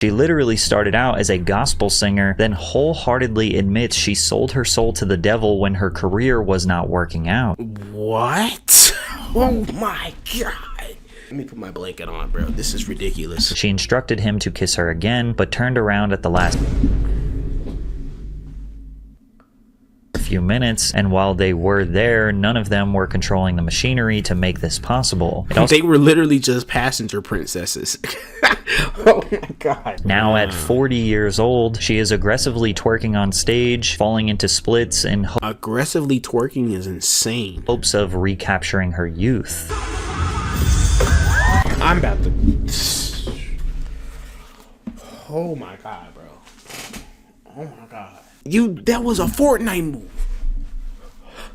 She literally started out as a gospel singer, then wholeheartedly admits she sold her soul to the devil when her career was not working out. What? Oh my god. Let me put my blanket on, bro. This is ridiculous. She instructed him to kiss her again, but turned around at the last few minutes, and while they were there, none of them were controlling the machinery to make this possible. They were literally just passenger princesses. Oh my god. Now at 40 years old, she is aggressively twerking on stage, falling into splits in aggressively twerking is insane. hopes of recapturing her youth. I'm about to... Oh my god, bro. Oh my god. That was a Fortnite move.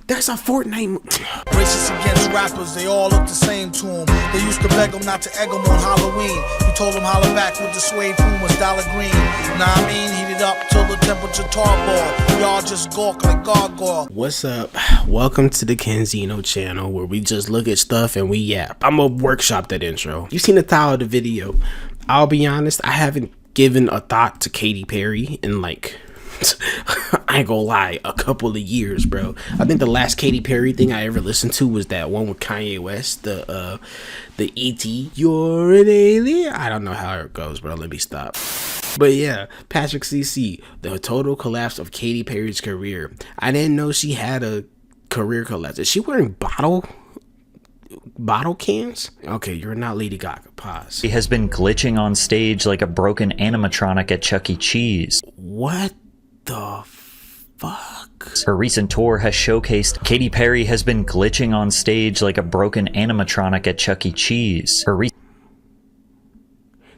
That's a Fortnite move. Racist against rappers, they all look the same to him. They used to beg him not to egg him on Halloween. He told him holler back with the suede Pumas, dollar green. Nah, I mean, heat it up till the temperature tarball. Y'all just gawk like gargoyle. What's up? Welcome to the Kenzino channel, where we just look at stuff and we yap. I'm gonna workshop that intro. You seen the title of the video. I'll be honest, I haven't given a thought to Katy Perry in like... I ain't gonna lie, a couple of years, bro. I think the last Katy Perry thing I ever listened to was that one with Kanye West, the E.T. You're an alien. I don't know how it goes, bro. Let me stop. But yeah, Patrick.Cc, the total collapse of Katy Perry's career. I didn't know she had a career collapse. Is she wearing bottle cans? Okay, you're not Lady Gaga. Pause. She has been glitching on stage like a broken animatronic at Chuck E. Cheese. What the fuck? Her recent tour has showcased Katy Perry has been glitching on stage like a broken animatronic at Chuck E. Cheese.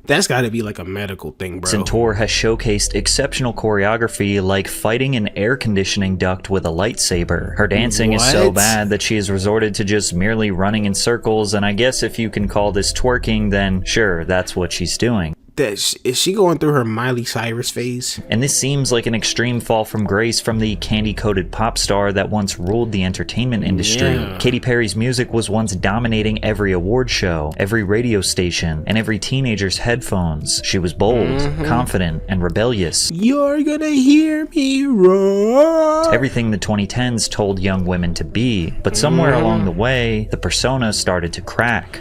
That's gotta be like a medical thing, bro. Recent tour has showcased exceptional choreography like fighting an air conditioning duct with a lightsaber. Her dancing is so bad that she has resorted to just merely running in circles, and I guess if you can call this twerking, then sure, that's what she's doing. Is she going through her Miley Cyrus phase? And this seems like an extreme fall from grace from the candy-coated pop star that once ruled the entertainment industry. Yeah. Katy Perry's music was once dominating every award show, every radio station, and every teenager's headphones. She was bold, confident, and rebellious. You're gonna hear me roar. Everything the 2010s told young women to be. But somewhere along the way, the persona started to crack.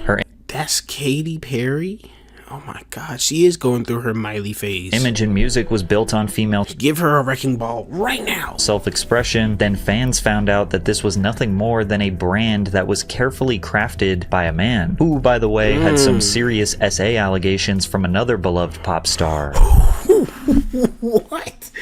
That's Katy Perry? Oh my god, she is going through her Miley phase. Image and music was built on female Give her a wrecking ball right now. self-expression. Then fans found out that this was nothing more than a brand that was carefully crafted by a man, who, by the way, had some serious SA allegations from another beloved pop star. What?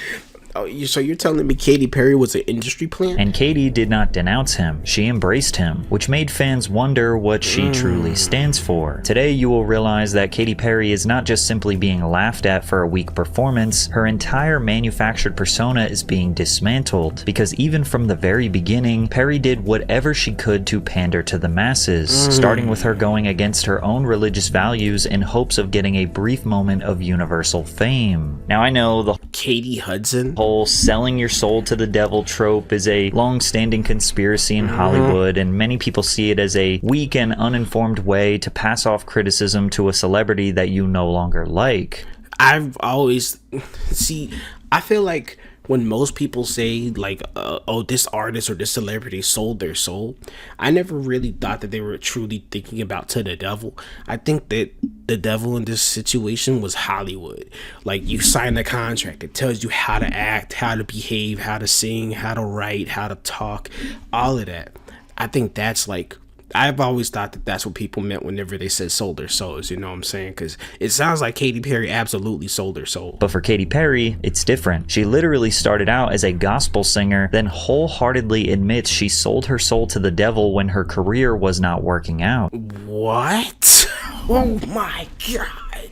Oh, so you're telling me Katy Perry was an industry plant? And Katy did not denounce him. She embraced him, which made fans wonder what she truly stands for. Today, you will realize that Katy Perry is not just simply being laughed at for a weak performance. Her entire manufactured persona is being dismantled, because even from the very beginning, Perry did whatever she could to pander to the masses, starting with her going against her own religious values in hopes of getting a brief moment of universal fame. Now, I know the Katie Hudson? whole selling your soul to the devil trope is a long-standing conspiracy in Hollywood, and many people see it as a weak and uninformed way to pass off criticism to a celebrity that you no longer like. I've always... See, I feel like when most people say like, oh, this artist or this celebrity sold their soul, I never really thought that they were truly thinking about to the devil. I think that the devil in this situation was Hollywood. Like, you sign a contract, it tells you how to act, how to behave, how to sing, how to write, how to talk, all of that. I think that's like, I've always thought that that's what people meant whenever they said sold their souls, you know what I'm saying? Because it sounds like Katy Perry absolutely sold her soul. But for Katy Perry, it's different. She literally started out as a gospel singer, then wholeheartedly admits she sold her soul to the devil when her career was not working out. What? Oh my god.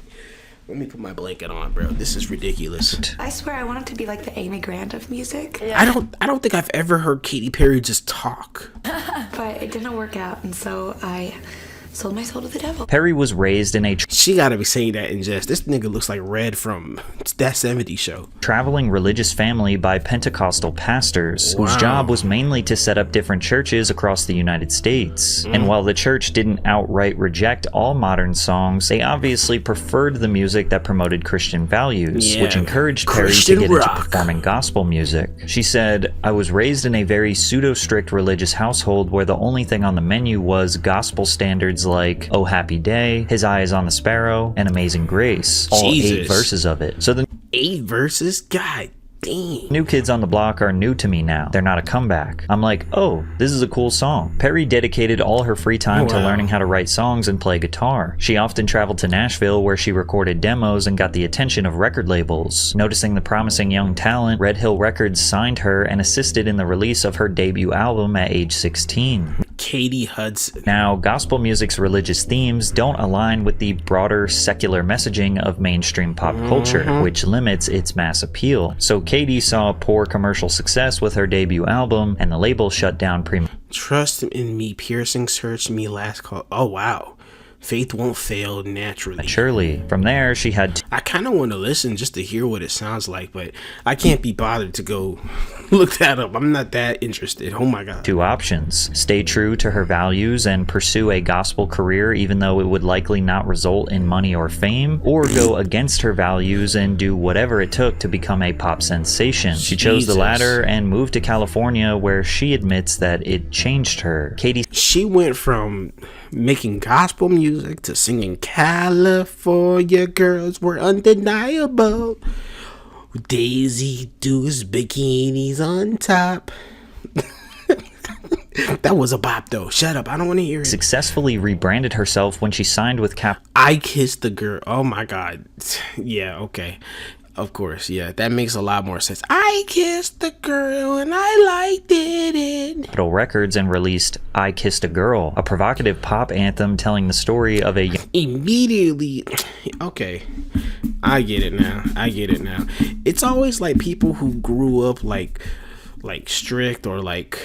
Let me put my blanket on, bro. This is ridiculous. I swear I wanted to be like the Amy Grant of music. I don't think I've ever heard Katy Perry just talk. But it didn't work out, and so I sold my soul to the devil. Perry was raised in a She gotta be saying that in jest. This nigga looks like Red from That 70s Show. traveling religious family by Pentecostal pastors, whose Wow. job was mainly to set up different churches across the United States. And while the church didn't outright reject all modern songs, they obviously preferred the music that promoted Christian values, Yeah, which encouraged Perry Christian to get rock. into performing gospel music. She said, "I was raised in a very pseudo-strict religious household where the only thing on the menu was gospel standards like Oh Happy Day, His Eye is on the Sparrow, and Amazing Grace, all 8 Jesus. verses of it. So the 8 verses? God dang. New Kids on the Block are new to me now. They're not a comeback. I'm like, oh, this is a cool song." Perry dedicated all her free time to Wow. learning how to write songs and play guitar. She often traveled to Nashville where she recorded demos and got the attention of record labels. Noticing the promising young talent, Red Hill Records signed her and assisted in the release of her debut album at age 16. Katy Hudson. Now, gospel music's religious themes don't align with the broader secular messaging of mainstream pop culture, which limits its mass appeal. So Katy saw poor commercial success with her debut album, and the label shut down Trust in me, piercing, search me, last call. Oh, wow. Faith won't fail naturally. prematurely. From there, she had I kind of want to listen just to hear what it sounds like, but I can't be bothered to go look that up. I'm not that interested. Oh my God. 2 options: stay true to her values and pursue a gospel career even though it would likely not result in money or fame, or go against her values and do whatever it took to become a pop sensation. She chose the Jesus. latter and moved to California, where she admits that it changed her. Katy She went from making gospel music to singing California Girls Were Undeniable. Daisy Dukes, bikinis on top. That was a bop though. Shut up. I don't want to hear it. successfully rebranded herself when she signed with Cap I Kissed the Girl. Oh my God. Yeah, okay. Of course, yeah. That makes a lot more sense. I kissed the girl and I liked it. Capitol Records and released I Kissed a Girl, a provocative pop anthem telling the story of a Immediately. Okay. I get it now. It's always like people who grew up like strict or like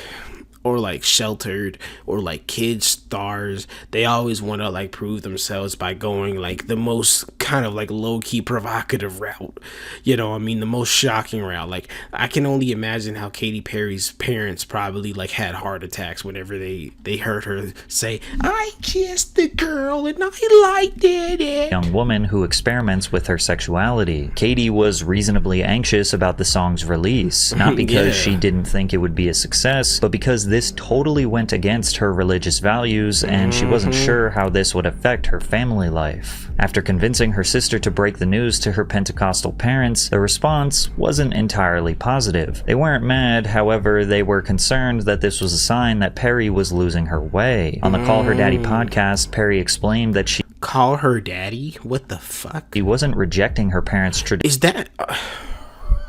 sheltered or like kid stars. They always want to like prove themselves by going like the most kind of like low-key provocative route, you know. I mean, the most shocking route. Like, I can only imagine how Katy Perry's parents probably like had heart attacks whenever they heard her say I kissed the girl and I liked it. young woman who experiments with her sexuality. Katy was reasonably anxious about the song's release, not because Yeah. she didn't think it would be a success, but because this totally went against her religious values and she wasn't sure how this would affect her family life. After convincing her sister to break the news to her Pentecostal parents, the response wasn't entirely positive. They weren't mad, however, they were concerned that this was a sign that Perry was losing her way. On the Call Her Daddy podcast, Perry explained that she Call her daddy? What the fuck? wasn't rejecting her parents' tradition. Is that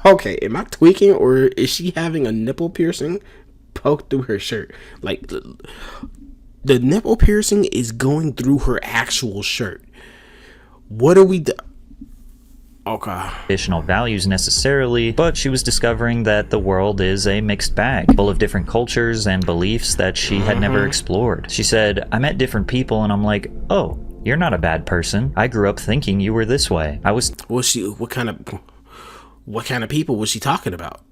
okay? Am I tweaking, or is she having a nipple piercing poked through her shirt? Like the nipple piercing is going through her actual shirt. What are we do? Okay. Traditional values necessarily, but she was discovering that the world is a mixed bag, full of different cultures and beliefs that she had never explored. She said, I met different people and I'm like, oh, you're not a bad person. I grew up thinking you were this way. I was What kind of people was she talking about?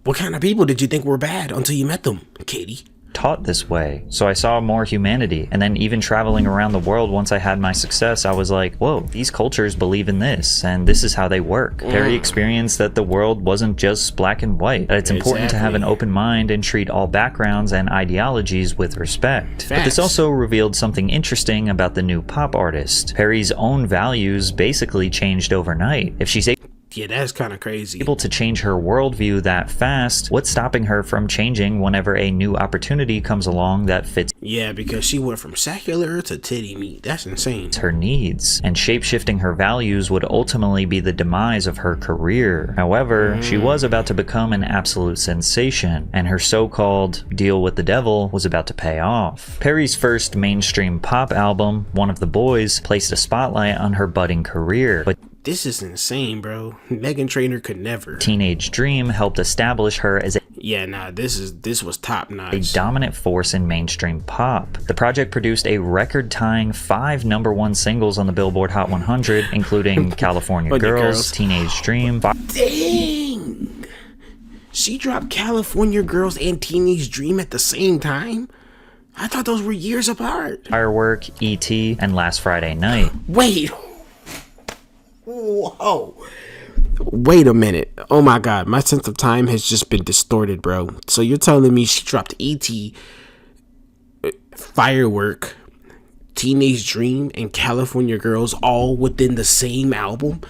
What kind of people did you think were bad until you met them, Katy? taught this way, so I saw more humanity. And then even traveling around the world, once I had my success, I was like, whoa, these cultures believe in this, and this is how they work. Perry experienced that the world wasn't just black and white, that it's important to have an open mind and treat all backgrounds and ideologies with respect. But this also revealed something interesting about the new pop artist. Perry's own values basically changed overnight. If she's Yeah, that's kind of crazy. able to change her worldview that fast, what's stopping her from changing whenever a new opportunity comes along that fits Yeah, because she went from secular to titty meat. That's insane. her needs, and shape-shifting her values would ultimately be the demise of her career. However, she was about to become an absolute sensation, and her so-called deal with the devil was about to pay off. Perry's first mainstream pop album, One of the Boys, placed a spotlight on her budding career, but This is insane, bro. Meghan Trainor could never. Teenage Dream helped establish her as Yeah, nah, this was top a notch. dominant force in mainstream pop. The project produced a record-tying 5 #1 singles on the Billboard Hot 100, including California Girls, Teenage Dream. Dang! She dropped California Girls and Teenage Dream at the same time? I thought those were years apart. Firework, E.T., and Last Friday Night. Wait. Whoa. Wait a minute. Oh my god, my sense of time has just been distorted, bro. So you're telling me she dropped E.T., Firework, Teenage Dream, and California Girls all within the same album?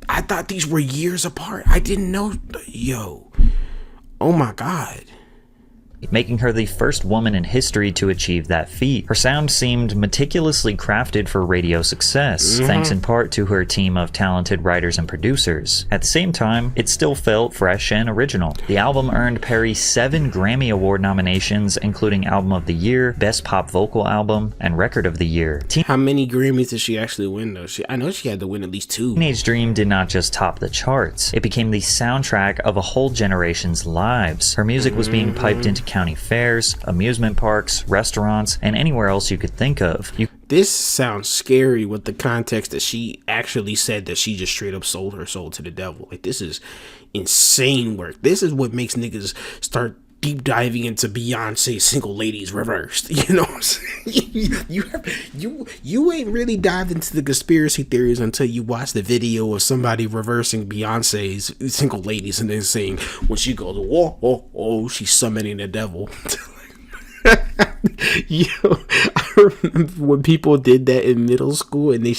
I thought these were years apart. I didn't know. Yo. Oh my god. Making her the first woman in history to achieve that feat. Her sound seemed meticulously crafted for radio success, thanks in part to her team of talented writers and producers. At the same time, it still felt fresh and original. The album earned Perry 7 Grammy Award nominations, including Album of the Year, Best Pop Vocal Album, and Record of the Year. How many Grammys did she actually win, though? I know she had to win at least 2. Teenage Dream did not just top the charts, it became the soundtrack of a whole generation's lives. Her music was being piped into county fairs, amusement parks, restaurants, and anywhere else you could think of. This sounds scary with the context that she actually said that she just straight up sold her soul to the devil. Like, this is insane work. This is what makes niggas start deep diving into Beyonce's Single Ladies Reversed. You know what I'm saying? You ain't really dived into the conspiracy theories until you watch the video of somebody reversing Beyonce's Single Ladies and then saying when she goes, whoa, oh, oh, she's summoning the devil. Yo, I remember when people did that in middle school, and they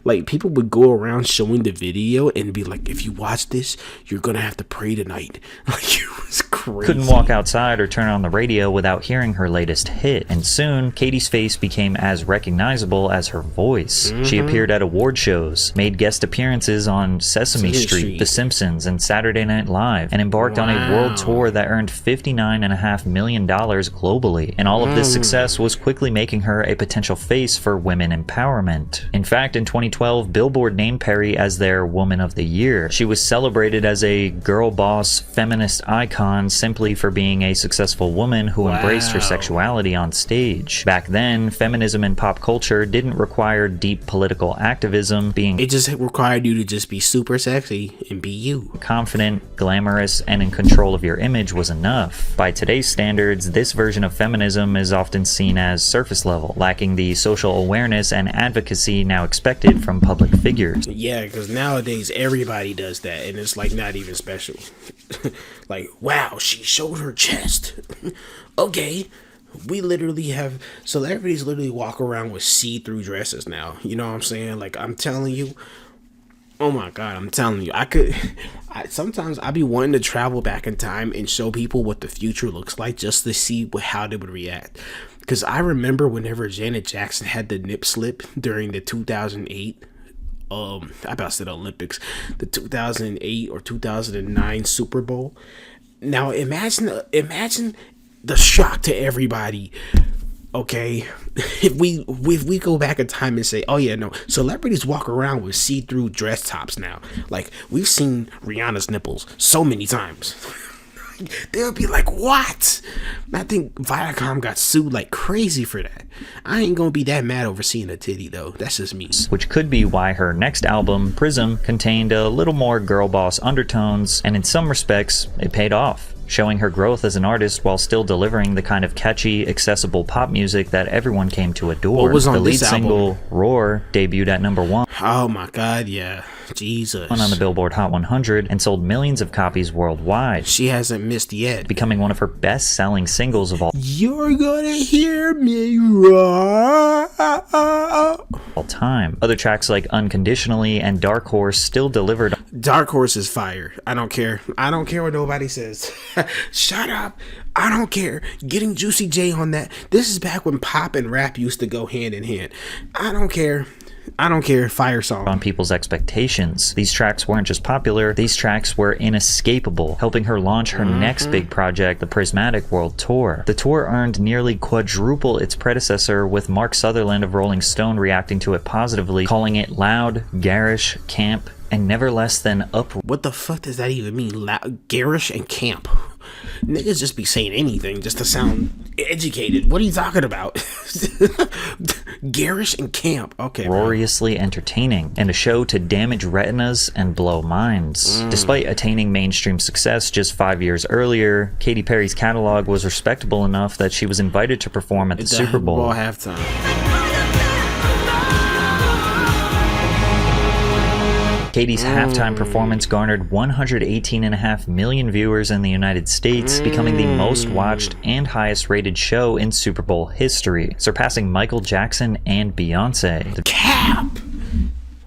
like people would go around showing the video and be like, if you watch this, you're gonna have to pray tonight. Like, it was crazy. Couldn't walk outside or turn on the radio without hearing her latest hit, and soon Katy's face became as recognizable as her voice. She appeared at award shows, made guest appearances on Sesame Street, The Simpsons, and Saturday Night Live, and embarked on a world tour that earned $59.5 million globally. And all of this success was quickly making her a potential face for women empowerment. In fact, in 2012, Billboard named Perry as their Woman of the Year. She was celebrated as a girl boss feminist icon simply for being a successful woman who embraced her sexuality on stage. Back then, feminism in pop culture didn't require deep political activism. It just required you to just be super sexy and be you. Confident, glamorous, and in control of your image was enough. By today's standards, this version of feminism is often seen as surface level, lacking the social awareness and advocacy now expected from public figures. Yeah, because nowadays everybody does that, and it's like not even special. Like, wow, she showed her chest. Okay. We literally have celebrities literally walk around with see-through dresses now. You know what I'm saying? Like, I'm telling you. Oh my god, I'm telling you, sometimes I be wanting to travel back in time and show people what the future looks like just to see how they would react. Because I remember whenever Janet Jackson had the nip slip during the 2008 I about to say the Olympics, the 2008 or 2009 Super Bowl. Now imagine the shock to everybody. Okay, if we go back in time and say, oh yeah, no, celebrities walk around with see-through dress tops now. Like, we've seen Rihanna's nipples so many times. They'll be like, what? I think Viacom got sued like crazy for that. I ain't gonna be that mad over seeing a titty though. That's just me. Which could be why her next album, Prism, contained a little more girl boss undertones, and in some respects, it paid off, showing her growth as an artist while still delivering the kind of catchy, accessible pop music that everyone came to adore. What was on the lead this album? single, Roar, debuted at #1. Oh my god, yeah. Jesus. On the Billboard Hot 100 and sold millions of copies worldwide. She hasn't missed yet. Becoming one of her best-selling singles of all You're gonna hear me roar. time. Other tracks like Unconditionally and Dark Horse still delivered. Dark Horse is fire. I don't care. I don't care what nobody says. Shut up. I don't care. Getting Juicy J on that. This is back when pop and rap used to go hand in hand. I don't care. I don't care. Fire song. On people's expectations. These tracks weren't just popular, these tracks were inescapable, helping her launch her next big project, the Prismatic World Tour. The tour earned nearly quadruple its predecessor, with Mark Sutherland of Rolling Stone reacting to it positively, calling it loud, garish, camp, and never less than What the fuck does that even mean? Garish and camp. Niggas just be saying anything just to sound educated. What are you talking about? Garish and camp. Okay. uproariously entertaining, and a show to damage retinas and blow minds. Despite attaining mainstream success just 5 years earlier, Katy Perry's catalog was respectable enough that she was invited to perform at the Super Bowl. Halftime. Katy's halftime performance garnered 118.5 million viewers in the United States, becoming the most watched and highest rated show in Super Bowl history, surpassing Michael Jackson and Beyonce. Cap!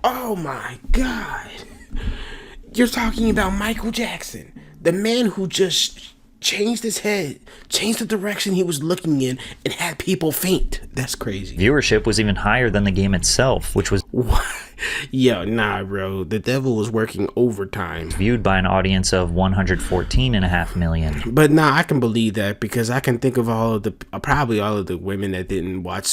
Oh my god. You're talking about Michael Jackson, the man who just changed his head, changed the direction he was looking in, and had people faint. That's crazy. Viewership was even higher than the game itself, which was Yo, nah, bro. The devil was working overtime. viewed by an audience of 114.5 million. But nah, I can believe that because I can think of probably all of the women that didn't watch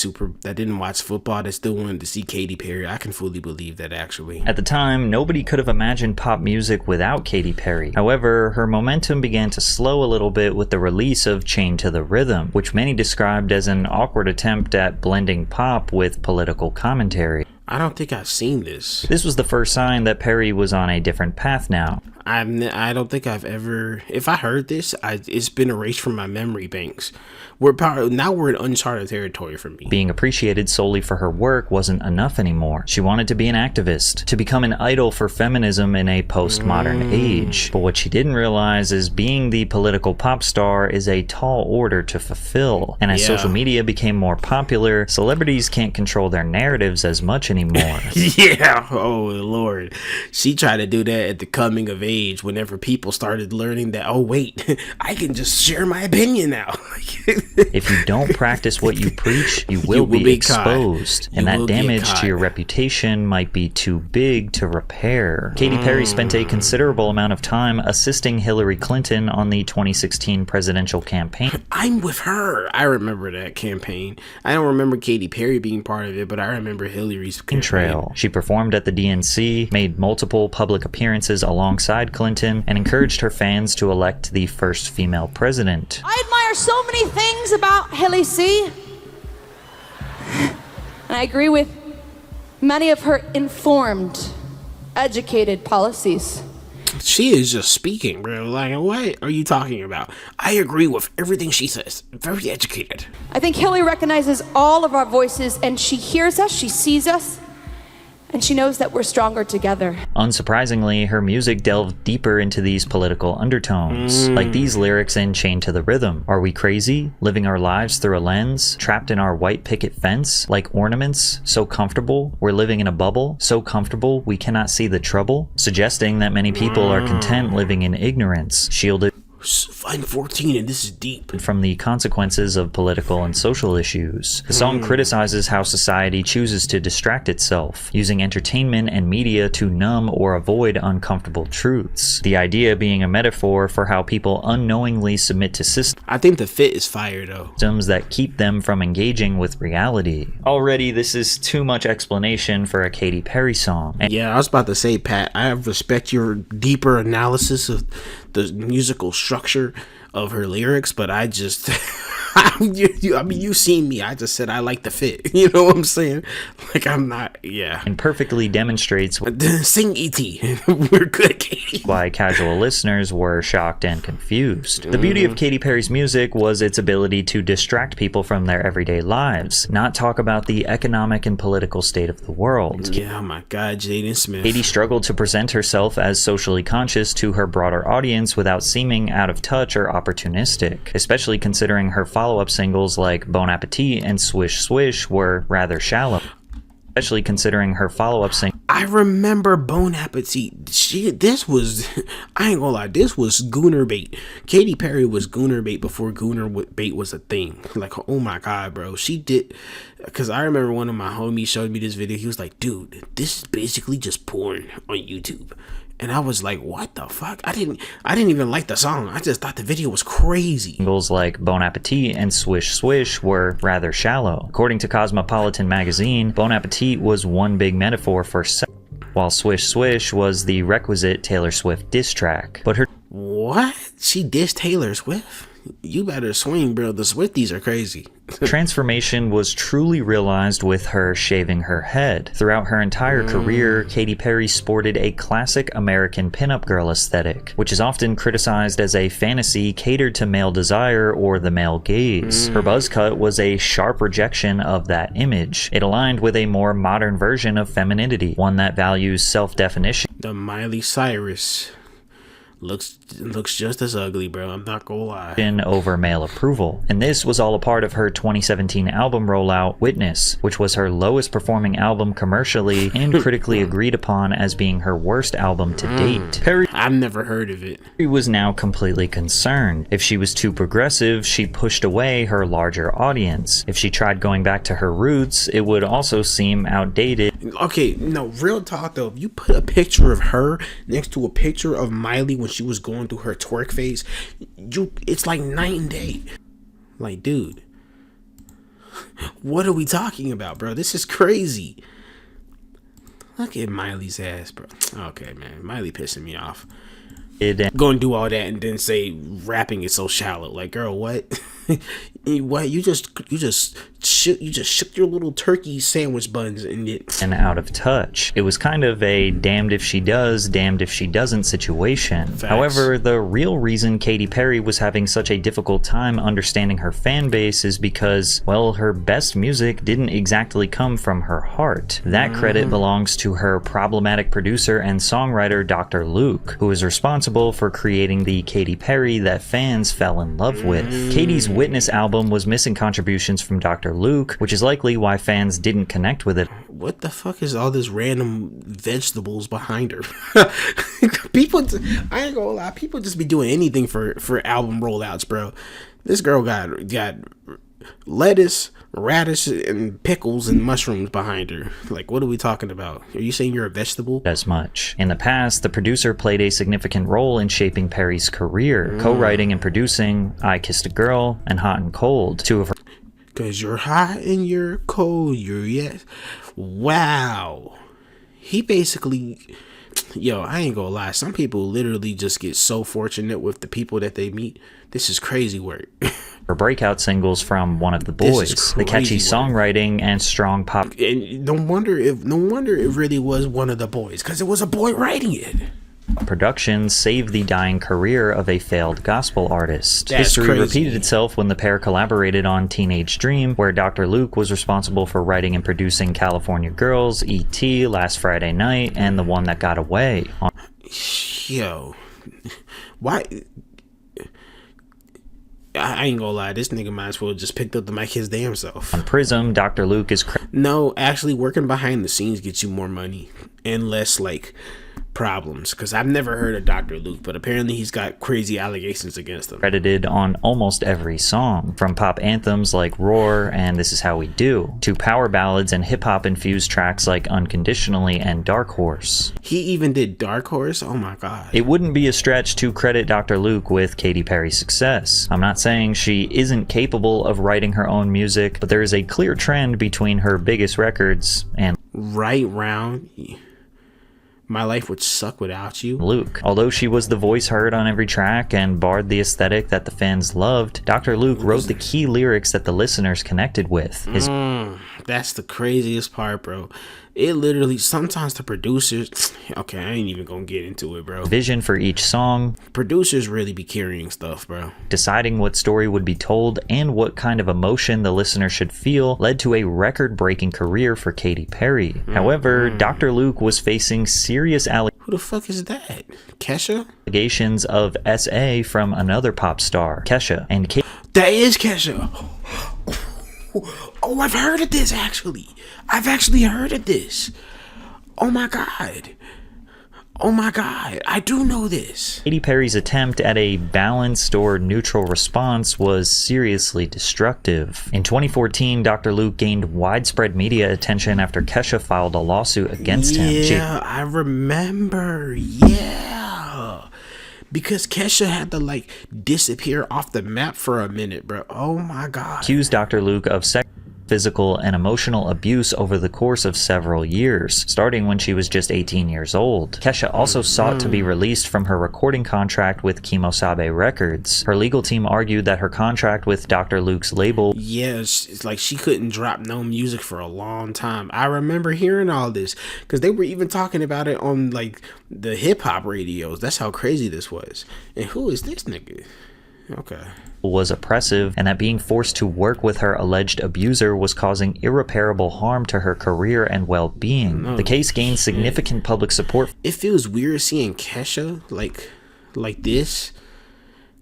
football that still wanted to see Katy Perry. I can fully believe that, actually. At the time, nobody could have imagined pop music without Katy Perry. However, her momentum began to slow a little bit with the release of Chained to the Rhythm, which many described as an awkward attempt at blending pop with political commentary. I don't think I've seen this. This was the first sign that Perry was on a different path now. I don't think I've ever. If I heard this, it's been erased from my memory banks. Now we're in uncharted territory for me. Being appreciated solely for her work wasn't enough anymore. She wanted to be an activist, to become an idol for feminism in a postmodern age. But what she didn't realize is being the political pop star is a tall order to fulfill. And as social media became more popular, celebrities can't control their narratives as much anymore. Yeah. Oh Lord. She tried to do that at the coming of age whenever people started learning that, oh wait, I can just share my opinion now. If you don't practice what you preach, you will be exposed, and that damage to your reputation might be too big to repair. Katy Perry spent a considerable amount of time assisting Hillary Clinton on the 2016 presidential campaign. I'm with her. I remember that campaign. I don't remember Katy Perry being part of it, but I remember Hillary's campaign. Trail. She performed at the DNC, made multiple public appearances alongside Clinton, and encouraged her fans to elect the first female president. I admire so many things about Hilly C. And I agree with many of her informed, educated policies. She is just speaking, bro. Like, what are you talking about? I agree with everything she says. Very educated. I think Hilly recognizes all of our voices, and she hears us, she sees us, and she knows that we're stronger together. Unsurprisingly, her music delved deeper into these political undertones, like these lyrics in Chained to the Rhythm. Are we crazy? Living our lives through a lens? Trapped in our white picket fence? Like ornaments? So comfortable? We're living in a bubble? So comfortable we cannot see the trouble? Suggesting that many people are content living in ignorance, shielded I'm 14 and this is deep. from the consequences of political and social issues. The song criticizes how society chooses to distract itself, using entertainment and media to numb or avoid uncomfortable truths. The idea being a metaphor for how people unknowingly submit to systems I think the fit is fire though. that keep them from engaging with reality. Already, this is too much explanation for a Katy Perry song. And Yeah, I was about to say, Pat, I respect your deeper analysis of the musical structure of her lyrics, but I just I mean, you seen me. I just said I like the fit. You know what I'm saying? Like, I'm not, yeah. and perfectly demonstrates Sing E.T. We're good, Katy. why casual listeners were shocked and confused. The beauty of Katy Perry's music was its ability to distract people from their everyday lives, not talk about the economic and political state of the world. Yeah, oh my God, Jaden Smith. Katy struggled to present herself as socially conscious to her broader audience without seeming out of touch or opportunistic, especially considering her follow-up singles like Bon Appetit and Swish Swish were rather shallow. Especially considering her follow-up single. I remember Bon Appetit. This was, I ain't gonna lie, this was Gooner bait. Katy Perry was Gooner bait before Gooner bait was a thing. Like, oh my God, bro. She did, Because I remember one of my homies showed me this video. He was like, dude, this is basically just porn on YouTube. And I was like, what the fuck? I didn't even like the song. I just thought the video was crazy. Singles like Bon Appetit and Swish Swish were rather shallow. According to Cosmopolitan magazine, Bon Appetit was one big metaphor for sex, while Swish Swish was the requisite Taylor Swift diss track. But her What? She dissed Taylor Swift? You better swing, bro. The Swifties are crazy. transformation was truly realized with her shaving her head. Throughout her entire career, Katy Perry sported a classic American pinup girl aesthetic, which is often criticized as a fantasy catered to male desire or the male gaze. Her buzz cut was a sharp rejection of that image. It aligned with a more modern version of femininity, one that values self-definition. The Miley Cyrus looks just as ugly, bro. I'm not gonna lie. Over male approval. And this was all a part of her 2017 album rollout, Witness, which was her lowest performing album commercially and critically agreed upon as being her worst album to date. Perry I've never heard of it. was now completely concerned. If she was too progressive, she pushed away her larger audience. If she tried going back to her roots, it would also seem outdated. Okay, no, real talk though. If you put a picture of her next to a picture of Miley when she was going through her twerk phase, it's like night and day. Like, dude, what are we talking about, bro? This is crazy. Look at Miley's ass, bro. Okay, man, Miley pissing me off. Go and do all that and then say rapping is so shallow. Like, girl, what? What? You just shook your little turkey sandwich buns and out of touch. It was kind of a damned if she does, damned if she doesn't situation. Facts. However, the real reason Katy Perry was having such a difficult time understanding her fan base is because, well, her best music didn't exactly come from her heart. That credit belongs to her problematic producer and songwriter Dr. Luke, who is responsible for creating the Katy Perry that fans fell in love with. Katy's Witness album was missing contributions from Dr. Luke, which is likely why fans didn't connect with it. What the fuck is all this random vegetables behind her? People, I ain't gonna lie, people just be doing anything for album rollouts, bro. This girl got lettuce, radish, and pickles and mushrooms behind her. Like, what are we talking about? Are you saying you're a vegetable? As much. In the past, the producer played a significant role in shaping Perry's career, co-writing and producing I Kissed a Girl and Hot and Cold, two of her. Cause you're hot and you're cold, you're yes. Wow. He basically, yo, I ain't gonna lie. Some people literally just get so fortunate with the people that they meet. This is crazy work. Her breakout singles from One of the Boys, the catchy songwriting and strong pop. And no wonder it really was One of the Boys, because it was a boy writing it. Production saved the dying career of a failed gospel artist. That's History crazy. repeated itself when the pair collaborated on Teenage Dream, where Dr. Luke was responsible for writing and producing California Girls, E.T., Last Friday Night, and The One That Got Away. Yo, why? I ain't gonna lie, this nigga might as well just picked up the mic his damn self. On Prism, Dr. Luke is No, actually working behind the scenes gets you more money and less like problems, because I've never heard of Dr. Luke, but apparently he's got crazy allegations against him. credited on almost every song, from pop anthems like Roar and This Is How We Do, to power ballads and hip-hop infused tracks like Unconditionally and Dark Horse. He even did Dark Horse? Oh my god. It wouldn't be a stretch to credit Dr. Luke with Katy Perry's success. I'm not saying she isn't capable of writing her own music, but there is a clear trend between her biggest records and Right Round, My Life Would Suck Without You. Luke. Although she was the voice heard on every track and barred the aesthetic that the fans loved, Dr. Luke wrote the key lyrics that the listeners connected with. His That's the craziest part, bro. It literally, sometimes the producers, okay, I ain't even gonna get into it, bro. vision for each song, Producers really be carrying stuff, bro. deciding what story would be told, and what kind of emotion the listener should feel led to a record-breaking career for Katy Perry. However, Dr. Luke was facing serious Who the fuck is that? Kesha? allegations of SA from another pop star, Kesha, and That is Kesha. Oh, I've heard of this, actually. I've actually heard of this. Oh my god. Oh my God, I do know this. Katy Perry's attempt at a balanced or neutral response was seriously destructive. In 2014, Dr. Luke gained widespread media attention after Kesha filed a lawsuit against him. Yeah, I remember. Yeah. Because Kesha had to like disappear off the map for a minute, bro. Oh my God. Accused Dr. Luke of physical and emotional abuse over the course of several years, starting when she was just 18 years old. Kesha also sought to be released from her recording contract with Kimosabe Records. Her legal team argued that her contract with Dr. Luke's label, it's like she couldn't drop no music for a long time. I remember hearing all this because they were even talking about it on like the hip hop radios. That's how crazy this was. And who is this nigga? Okay. Was oppressive, and that being forced to work with her alleged abuser was causing irreparable harm to her career and well-being. The case gained significant public support. It feels weird seeing Kesha like this,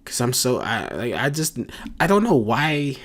because I don't know why.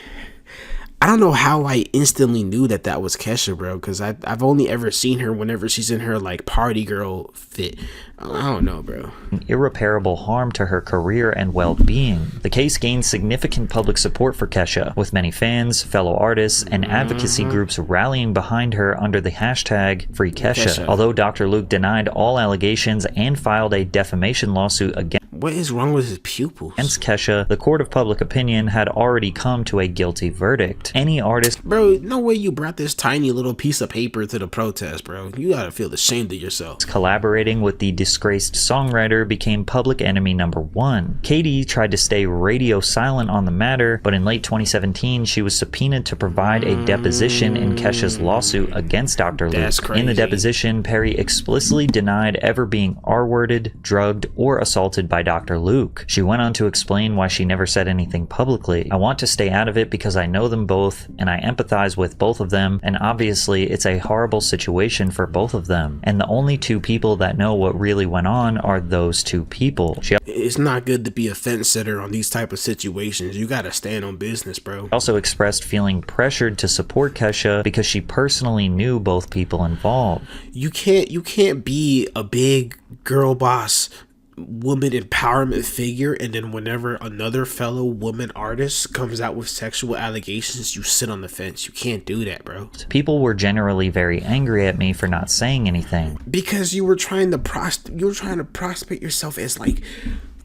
I don't know how I instantly knew that was Kesha, bro, because I've only ever seen her whenever she's in her like party girl fit. I don't know, bro. Irreparable harm to her career and well-being. The case gained significant public support for Kesha, with many fans, fellow artists, and advocacy groups rallying behind her under the hashtag Free Kesha. Although Dr. Luke denied all allegations and filed a defamation lawsuit against What is wrong with his pupils? Kesha, the court of public opinion had already come to a guilty verdict. Any artist, bro, no way you brought this tiny little piece of paper to the protest, bro. You gotta feel ashamed of yourself. Collaborating with the disgraced songwriter became public enemy number one. Katy tried to stay radio silent on the matter, but in late 2017, she was subpoenaed to provide a deposition in Kesha's lawsuit against Dr. Luke. That's crazy. In the deposition, Perry explicitly denied ever being R-worded, drugged, or assaulted by Dr. Luke. She went on to explain why she never said anything publicly. I want to stay out of it because I know them both and I empathize with both of them, and obviously it's a horrible situation for both of them. And the only two people that know what really went on are those two people. It's not good to be a fence sitter on these type of situations. You gotta stand on business, bro. Also expressed feeling pressured to support Kesha because she personally knew both people involved. You can't be a big girl boss woman empowerment figure and then whenever another fellow woman artist comes out with sexual allegations, you sit on the fence. You can't do that, bro. People were generally very angry at me for not saying anything because you were trying to prospect yourself as like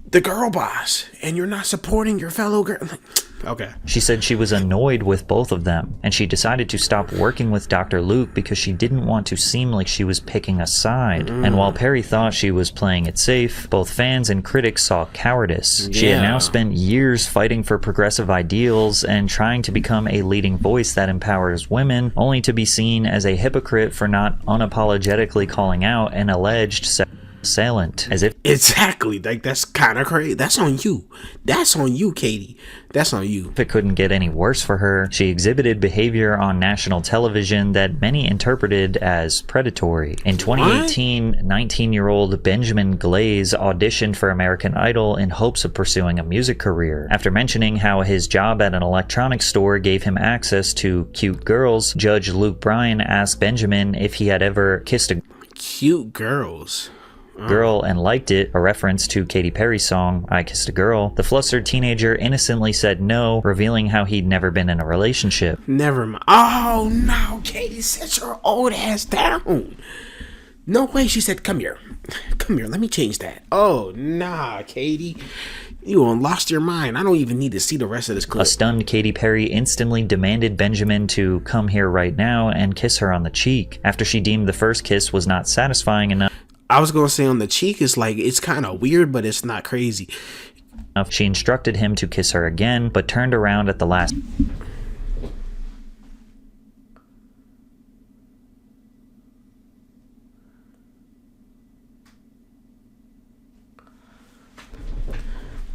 the girl boss and you're not supporting your fellow girl. Okay. She said she was annoyed with both of them, and she decided to stop working with Dr. Luke because she didn't want to seem like she was picking a side. And while Perry thought she was playing it safe, both fans and critics saw cowardice. She had now spent years fighting for progressive ideals and trying to become a leading voice that empowers women, only to be seen as a hypocrite for not unapologetically calling out an alleged assailant. As if exactly, like that's kind of crazy. That's on you, Katy. That's on you. If it couldn't get any worse for her, she exhibited behavior on national television that many interpreted as predatory. In 2018, 19-year-old Benjamin Glaze auditioned for American Idol in hopes of pursuing a music career. After mentioning how his job at an electronics store gave him access to cute girls, Judge Luke Bryan asked Benjamin if he had ever kissed a cute girls girl and liked it, a reference to Katy Perry's song I Kissed a Girl. The flustered teenager innocently said no, revealing how he'd never been in a relationship. Never mind. Oh no, Katy, sit your old ass down. No way. She said, come here, let me change that. Oh nah, Katy, you lost your mind. I don't even need to see the rest of this clip. A stunned Katy Perry instantly demanded Benjamin to come here right now and kiss her on the cheek. After she deemed the first kiss was not satisfying enough, I was gonna say on the cheek is like, it's kind of weird, but it's not crazy. She instructed him to kiss her again, but turned around at the last.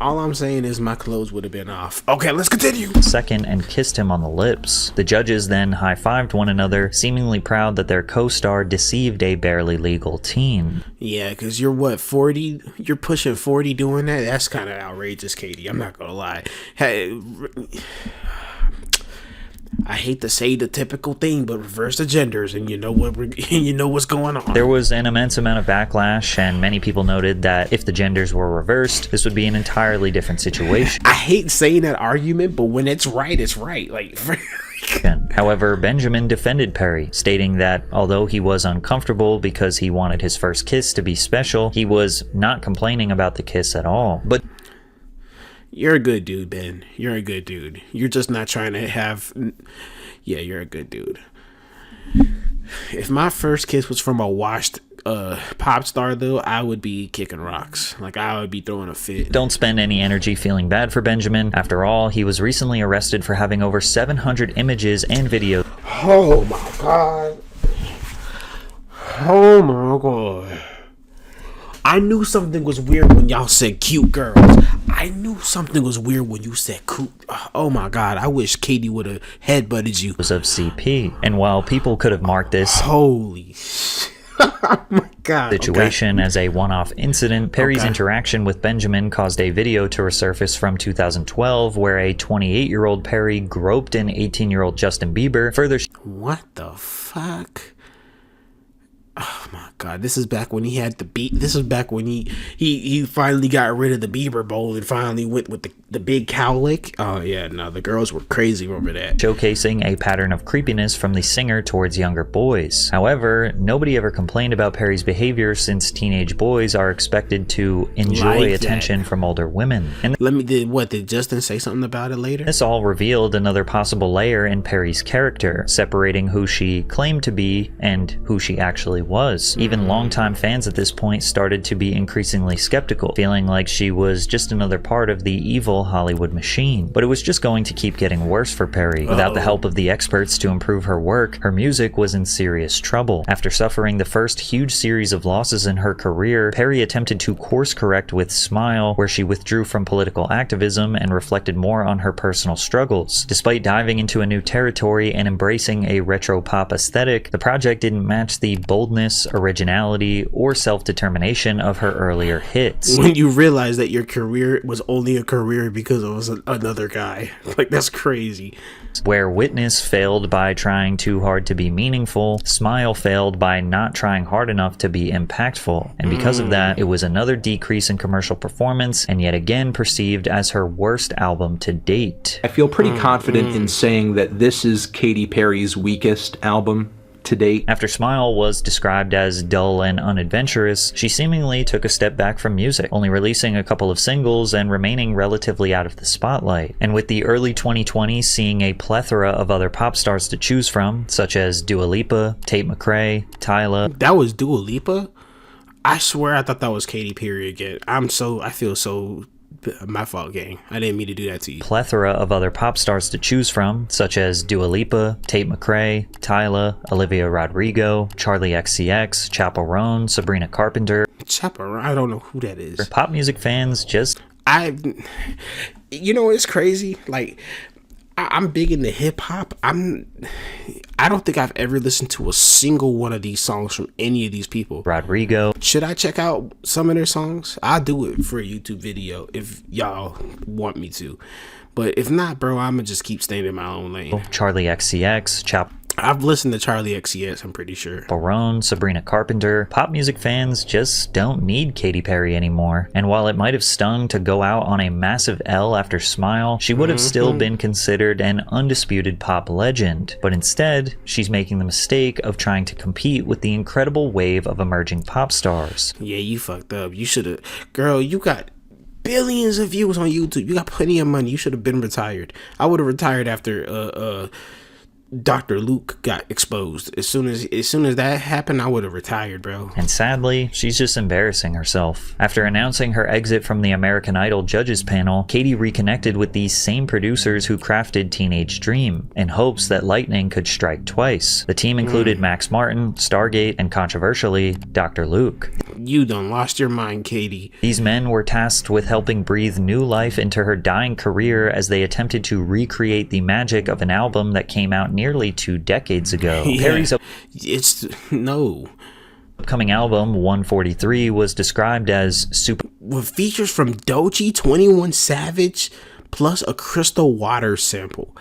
All I'm saying is my clothes would have been off. Okay, let's continue. Second, and kissed him on the lips. The judges then high-fived one another, seemingly proud that their co-star deceived a barely legal teen. Yeah, because you're what, 40? You're pushing 40 doing that? That's kind of outrageous, Katy. I'm not gonna lie. Hey, I hate to say the typical thing, but reverse the genders, and you know what's going on. There was an immense amount of backlash, and many people noted that if the genders were reversed, this would be an entirely different situation. I hate saying that argument, but when it's right, it's right. Like. However, Benjamin defended Perry, stating that although he was uncomfortable because he wanted his first kiss to be special, he was not complaining about the kiss at all. But you're a good dude, Ben. You're a good dude. You're just not trying to have... Yeah, you're a good dude. If my first kiss was from a washed pop star, though, I would be kicking rocks. Like, I would be throwing a fit. Don't spend any energy feeling bad for Benjamin. After all, he was recently arrested for having over 700 images and videos. Oh my god. Oh my god. I knew something was weird when y'all said cute girls. I knew something was weird when you said cute. Oh my god, I wish Katy would have headbutted you. Of CP. And while people could have marked this holy shit. Oh my god. Situation as a one-off incident, Perry's interaction with Benjamin caused a video to resurface from 2012 where a 28-year-old Perry groped an 18-year-old Justin Bieber. Further, what the fuck? Oh my god, this is back when he had the beat. This is back when he finally got rid of the Bieber bowl and finally went with the big cowlick. Oh yeah, no, the girls were crazy over that. Showcasing a pattern of creepiness from the singer towards younger boys. However, nobody ever complained about Perry's behavior since teenage boys are expected to enjoy like attention from older women. And did Justin say something about it later? This all revealed another possible layer in Perry's character, separating who she claimed to be and who she actually was. Even longtime fans at this point started to be increasingly skeptical, feeling like she was just another part of the evil Hollywood machine. But it was just going to keep getting worse for Perry. Without the help of the experts to improve her work, her music was in serious trouble. After suffering the first huge series of losses in her career, Perry attempted to course correct with Smile, where she withdrew from political activism and reflected more on her personal struggles. Despite diving into a new territory and embracing a retro pop aesthetic, the project didn't match the boldness, originality, or self-determination of her earlier hits. When you realize that your career was only a career because it was another guy. Like, that's crazy. Where Witness failed by trying too hard to be meaningful, Smile failed by not trying hard enough to be impactful. And because of that, it was another decrease in commercial performance and yet again perceived as her worst album to date. I feel pretty confident in saying that this is Katy Perry's weakest album to date. After Smile was described as dull and unadventurous, she seemingly took a step back from music, only releasing a couple of singles and remaining relatively out of the spotlight. And with the early 2020s seeing a plethora of other pop stars to choose from, such as Dua Lipa, Tate McRae, Tyla. That was Dua Lipa? I swear I thought that was Katy Perry again. I feel so... My fault, gang. I didn't mean to do that to you. Plethora of other pop stars to choose from, such as Dua Lipa, Tate McRae, Tyla, Olivia Rodrigo, Charlie XCX, Chappell Roan, Sabrina Carpenter. Chappell Roan? I don't know who that is. Pop music fans just... You know, it's crazy. Like, I'm big into hip hop. I don't think I've ever listened to a single one of these songs from any of these people. Rodrigo. Should I check out some of their songs? I'll do it for a YouTube video if y'all want me to. But if not, bro, I'm gonna just keep staying in my own lane. Charlie XCX, I've listened to Charlie XCX, I'm pretty sure. Barone, Sabrina Carpenter. Pop music fans just don't need Katy Perry anymore. And while it might have stung to go out on a massive L after Smile, she would have still been considered an undisputed pop legend. But instead, she's making the mistake of trying to compete with the incredible wave of emerging pop stars. Yeah, you fucked up. You should have... Girl, you got billions of views on YouTube. You got plenty of money. You should have been retired. I would have retired after... Dr. Luke got exposed. As soon as that happened, I would have retired, bro. And sadly, she's just embarrassing herself. After announcing her exit from the American Idol judges panel, Katy reconnected with these same producers who crafted Teenage Dream in hopes that lightning could strike twice. The team included Max Martin, Stargate, and controversially, Dr. Luke. You done lost your mind, Katy. These men were tasked with helping breathe new life into her dying career as they attempted to recreate the magic of an album that came out nearly 2 decades ago. Yeah, Perry's upcoming album, 143, was described as super... with features from Doechii, 21 Savage, plus a Crystal Water sample.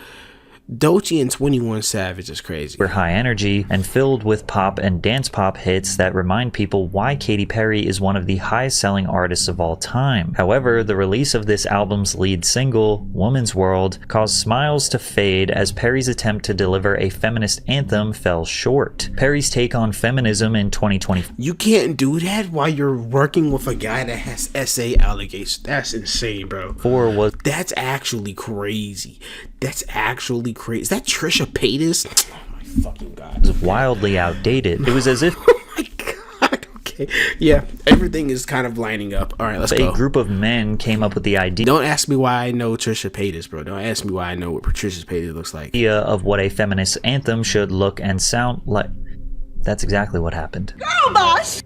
Doechii and 21 Savage is crazy. Were high energy and filled with pop and dance pop hits that remind people why Katy Perry is one of the highest selling artists of all time. However, the release of this album's lead single, Woman's World, caused smiles to fade as Perry's attempt to deliver a feminist anthem fell short. Perry's take on feminism in 2020. You can't do that while you're working with a guy that has SA allegations. That's insane, bro. That's actually crazy. That's actually crazy. Is that Trisha Paytas? Oh my fucking god. Was wildly outdated. It was as if oh my god. Okay. Yeah, everything is kind of lining up. All right, let's go. A group of men came up with the idea. Don't ask me why I know Trisha Paytas, bro. Don't ask me why I know what Trisha Paytas looks like. Idea of what a feminist anthem should look and sound like. That's exactly what happened. Girl boss!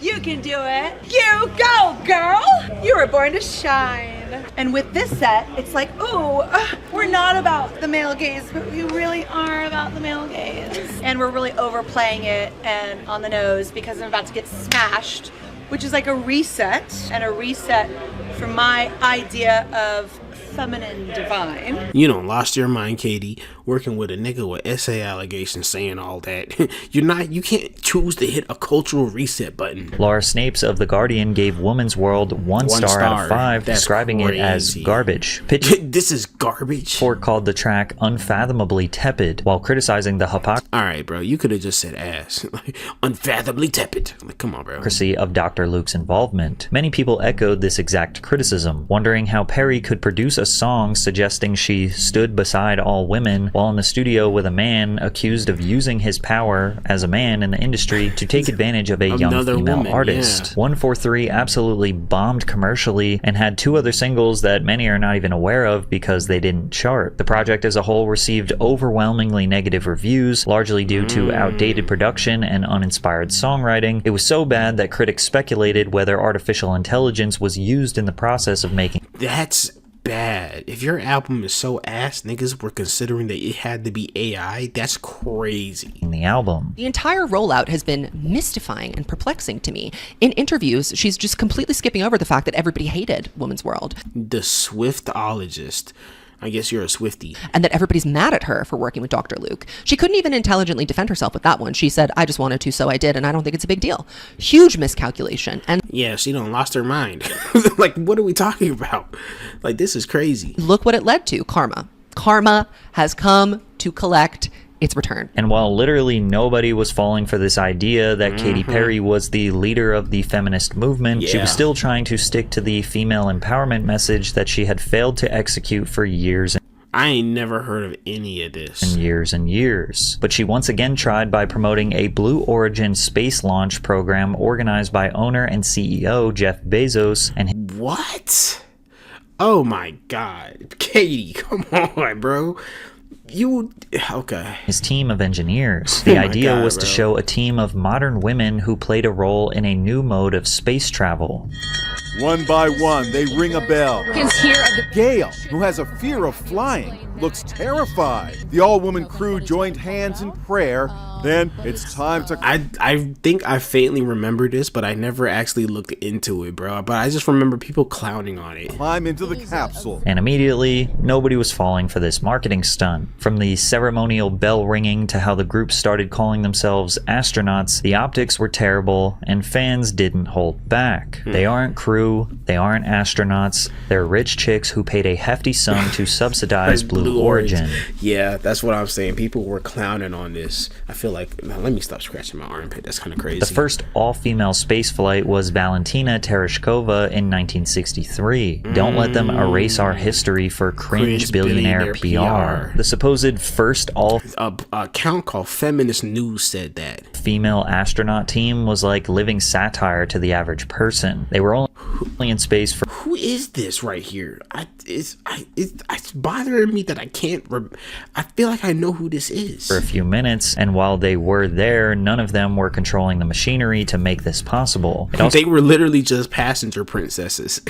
You can do it. You go, girl! You were born to shine. And with this set, it's like, ooh, we're not about the male gaze, but we really are about the male gaze. And we're really overplaying it and on the nose because I'm about to get smashed, which is like a reset, and a reset from my idea of feminine divine. You done lost your mind, Katy, working with a nigga with SA allegations saying all that. You can't choose to hit a cultural reset button. Laura Snapes of The Guardian gave Woman's World one star out of 5, That's describing crazy. it as garbage. This is garbage. Pitchfork called the track unfathomably tepid while criticizing the Alright, bro, you could have just said ass. Like, unfathomably tepid. Like, come on, bro. hypocrisy of Dr. Luke's involvement. Many people echoed this exact criticism, wondering how Perry could produce a song suggesting she stood beside all women while in the studio with a man accused of using his power as a man in the industry to take advantage of a young female woman, artist. yeah. 143 absolutely bombed commercially and had 2 other singles that many are not even aware of because they didn't chart. The project as a whole received overwhelmingly negative reviews, largely due to outdated production and uninspired songwriting. It was so bad that critics speculated whether artificial intelligence was used in the process of making. That's bad. If your album is so ass, niggas were considering that it had to be AI, that's crazy. The album. The entire rollout has been mystifying and perplexing to me. In interviews, she's just completely skipping over the fact that everybody hated Woman's World. The Swiftologist. I guess you're a Swiftie. And that everybody's mad at her for working with Dr. Luke. She couldn't even intelligently defend herself with that one. She said, I just wanted to, so I did, and I don't think it's a big deal. Huge miscalculation. And yeah, she done lost her mind. Like, what are we talking about? Like, this is crazy. look what it led to, karma. Karma has come to collect its return. And while literally nobody was falling for this idea that Katy Perry was the leader of the feminist movement, she was still trying to stick to the female empowerment message that she had failed to execute for years I ain't never heard of any of this. and years and years. But she once again tried by promoting a Blue Origin space launch program organized by owner and CEO Jeff Bezos and What? Oh my god. Katy, come on, bro. Okay. his team of engineers. The my idea God, was to bro. show a team of modern women who played a role in a new mode of space travel. One by one, they ring a bell. Gail, who has a fear of flying, looks terrified. The all-woman crew joined hands in prayer. Then it's time to... I think I faintly remember this, but I never actually looked into it, bro. But I just remember people clowning on it. climb into the capsule. And immediately, nobody was falling for this marketing stunt. From the ceremonial bell ringing to how the group started calling themselves astronauts, the optics were terrible, and fans didn't hold back. They aren't crew, they aren't astronauts, they're rich chicks who paid a hefty sum to subsidize Blue Origin. Yeah, that's what I'm saying. People were clowning on this. I feel like, now, let me stop scratching my armpit. That's kind of crazy. The first all-female spaceflight was Valentina Tereshkova in 1963. Don't let them erase our history for cringe billionaire PR. The supposed first a account called Feminist News said that. all-female astronaut team was like living satire to the average person. They were only in space for... Who is this right here? It's bothering me that I can't... I feel like I know who this is. for a few minutes, and while they were there, none of them were controlling the machinery to make this possible. It also They were literally just passenger princesses.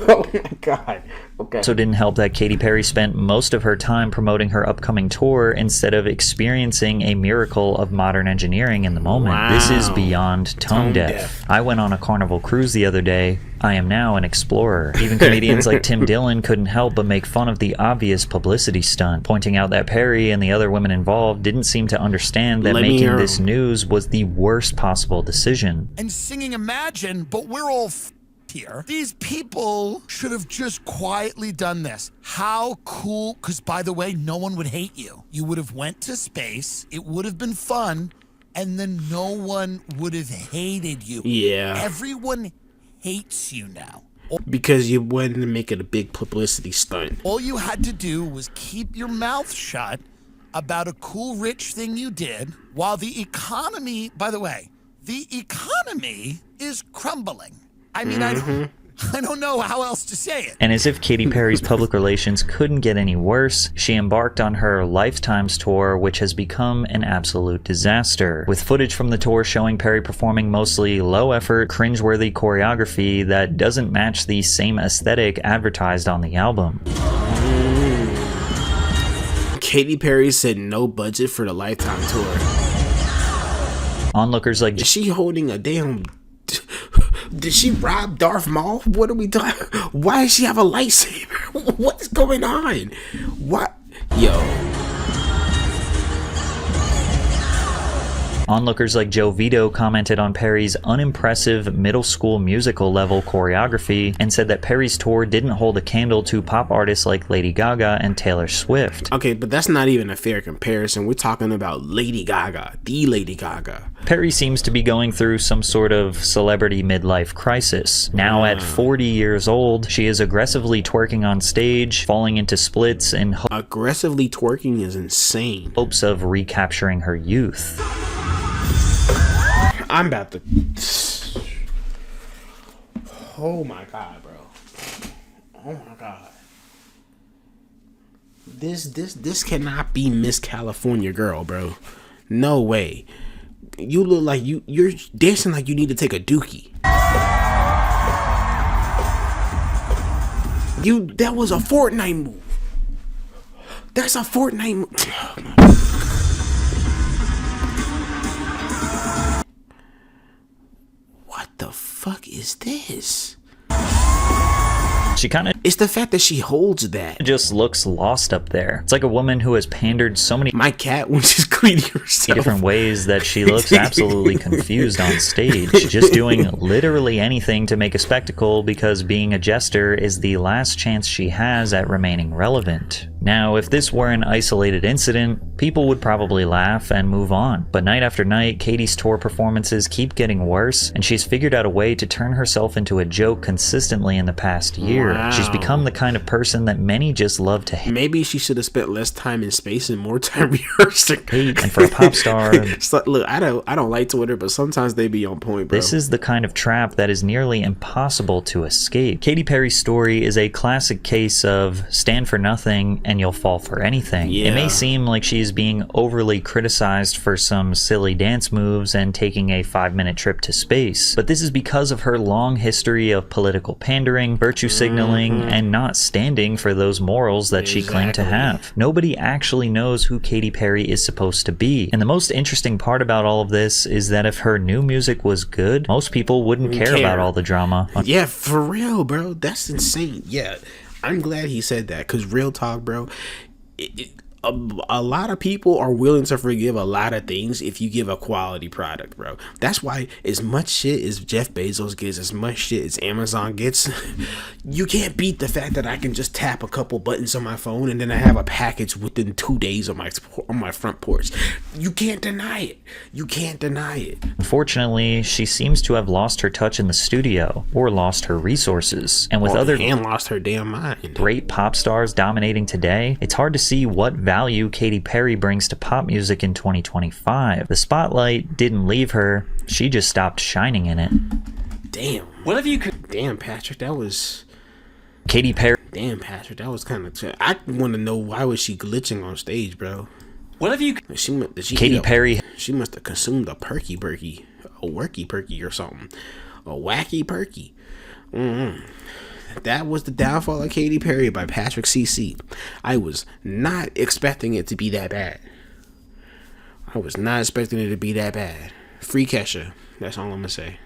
Oh my god. Okay. Also didn't help that Katy Perry spent most of her time promoting her upcoming tour instead of experiencing a miracle of modern engineering in the moment. Wow. This is beyond tone deaf. I went on a Carnival cruise the other day. I am now an explorer. Even comedians like Tim Dillon couldn't help but make fun of the obvious publicity stunt, pointing out that Perry and the other women involved didn't seem to understand that making this news was the worst possible decision. And singing Imagine, but we're all here. These people should have just quietly done this. How cool, because by the way, no one would hate you. You would have went to space, it would have been fun, and then no one would have hated you. Yeah. Everyone hates you now. Because you wanted to make it a big publicity stunt. All you had to do was keep your mouth shut about a cool, rich thing you did, while the economy, by the way, the economy is crumbling. I mean, I don't know how else to say it. And as if Katy Perry's public relations couldn't get any worse, she embarked on her Lifetimes tour, which has become an absolute disaster, with footage from the tour showing Perry performing mostly low-effort, cringeworthy choreography that doesn't match the same aesthetic advertised on the album. Katy Perry said no budget for the Lifetime tour. Onlookers like... Is she holding a damn... Did she rob Darth Maul? What are we doing? Why does she have a lightsaber? What's going on? What? Yo. Onlookers like Joe Vito commented on Perry's unimpressive middle school musical level choreography and said that Perry's tour didn't hold a candle to pop artists like Lady Gaga and Taylor Swift. Okay, but that's not even a fair comparison. We're talking about Lady Gaga, the Lady Gaga. Perry seems to be going through some sort of celebrity midlife crisis. Now at 40 years old, she is aggressively twerking on stage, falling into splits in aggressively twerking is insane. Hopes of recapturing her youth. I'm about to... Oh my god, bro. Oh my god. This cannot be Miss California girl, bro. No way. You look like you're dancing like you need to take a dookie. That was a Fortnite move. That's a Fortnite move. What the fuck is this? She kind of... It's the fact that she holds that. Just looks lost up there. It's like a woman who has pandered so many... My cat was just cleaning herself. Different ways that she looks absolutely confused on stage. Just doing literally anything to make a spectacle because being a jester is the last chance she has at remaining relevant. Now, if this were an isolated incident, people would probably laugh and move on. But night after night, Katy's tour performances keep getting worse, and she's figured out a way to turn herself into a joke consistently in the past year. Wow. She's become the kind of person that many just love to hate. Maybe she should have spent less time in space and more time rehearsing. And for a pop star... So, look, I don't like Twitter, but sometimes they be on point, bro. This is the kind of trap that is nearly impossible to escape. Katy Perry's story is a classic case of stand for nothing and you'll fall for anything. Yeah. It may seem like she is being overly criticized for some silly dance moves and taking a 5-minute trip to space, but this is because of her long history of political pandering, virtue signaling, and not standing for those morals that she claimed to have. Nobody actually knows who Katy Perry is supposed to be, and the most interesting part about all of this is that if her new music was good, most people wouldn't care about all the drama. Yeah, for real, bro. That's insane. Yeah, I'm glad he said that, because real talk, bro, a lot of people are willing to forgive a lot of things if you give a quality product, bro. That's why as much shit as Jeff Bezos gets, as much shit as Amazon gets, you can't beat the fact that I can just tap a couple buttons on my phone and then I have a package within 2 days on my front porch. You can't deny it. You can't deny it. Unfortunately, she seems to have lost her touch in the studio or lost her resources. And with other and lost her damn mind. Great pop stars dominating today, it's hard to see what value Katy Perry brings to pop music in 2025. The spotlight didn't leave her, she just stopped shining in it. Damn. What if you could... Damn, Patrick, that was... Katy Perry... Damn, Patrick, that was kind of... I want to know, why was she glitching on stage, bro? What if you... Katy Perry... She must have consumed a perky, a worky perky or something. A wacky perky. that was the downfall of Katy Perry by Patrick.Cc. I was not expecting it to be that bad. I was not expecting it to be that bad. Free Kesha. That's all I'm gonna say.